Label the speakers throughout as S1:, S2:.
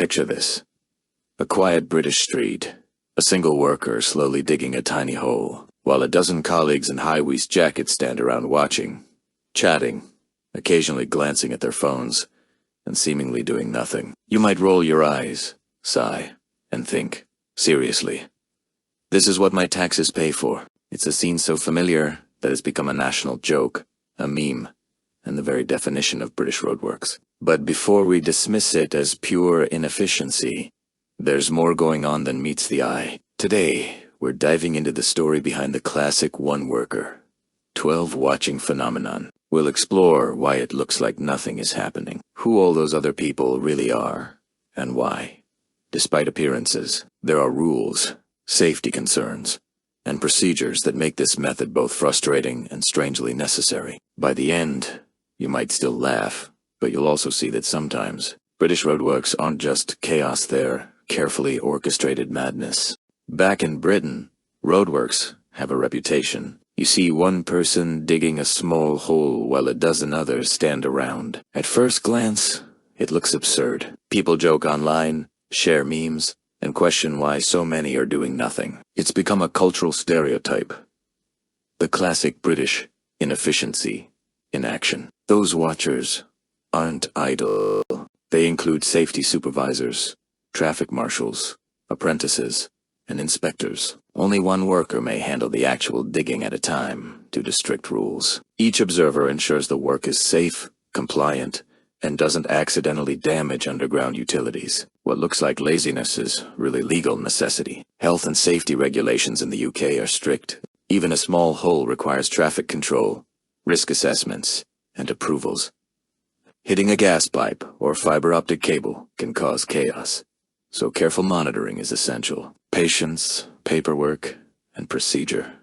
S1: Picture this. A quiet British street. A single worker slowly digging a tiny hole, while a dozen colleagues in high-waist jackets stand around watching, chatting, occasionally glancing at their phones, and seemingly doing nothing. You might roll your eyes, sigh, and think, seriously, this is what my taxes pay for. It's a scene so familiar that it's become a national joke, a meme, and the very definition of British roadworks. But before we dismiss it as pure inefficiency, there's more going on than meets the eye. Today, we're diving into the story behind the classic one-worker, 12-watching phenomenon. We'll explore why it looks like nothing is happening, who all those other people really are, and why, despite appearances, there are rules, safety concerns, and procedures that make this method both frustrating and strangely necessary. By the end, you might still laugh, but you'll also see that sometimes British roadworks aren't just chaos, they're carefully orchestrated madness. Back in Britain, roadworks have a reputation. You see one person digging a small hole while a dozen others stand around. At first glance, it looks absurd. People joke online, share memes, and question why so many are doing nothing. It's become a cultural stereotype. The classic British inefficiency in action. Those watchers aren't idle. They include safety supervisors, traffic marshals, apprentices, and inspectors. Only one worker may handle the actual digging at a time due to strict rules. Each observer ensures the work is safe, compliant, and doesn't accidentally damage underground utilities. What looks like laziness is really legal necessity. Health and safety regulations in the UK are strict. Even a small hole requires traffic control, risk assessments, and approvals. Hitting a gas pipe or fiber optic cable can cause chaos, so careful monitoring is essential. Patience, paperwork, and procedure.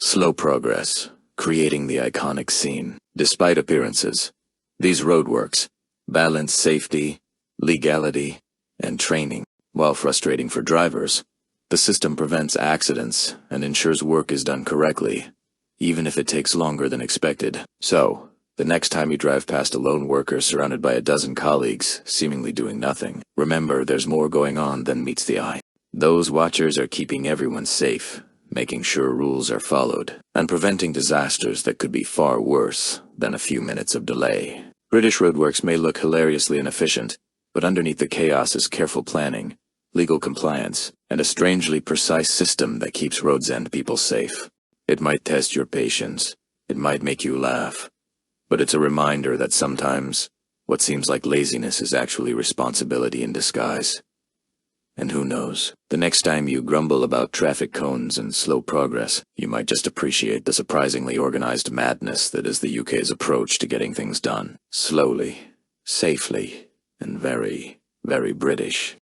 S1: Slow progress, creating the iconic scene. Despite appearances, these roadworks balance safety, legality, and training. While frustrating for drivers, the system prevents accidents and ensures work is done correctly, even if it takes longer than expected. So, the next time you drive past a lone worker surrounded by a dozen colleagues, seemingly doing nothing, remember there's more going on than meets the eye. Those watchers are keeping everyone safe, making sure rules are followed, and preventing disasters that could be far worse than a few minutes of delay. British roadworks may look hilariously inefficient, but underneath the chaos is careful planning, legal compliance, and a strangely precise system that keeps roads and people safe. It might test your patience, it might make you laugh, but it's a reminder that sometimes what seems like laziness is actually responsibility in disguise. And who knows, the next time you grumble about traffic cones and slow progress, you might just appreciate the surprisingly organized madness that is the UK's approach to getting things done. Slowly, safely, and very, very British.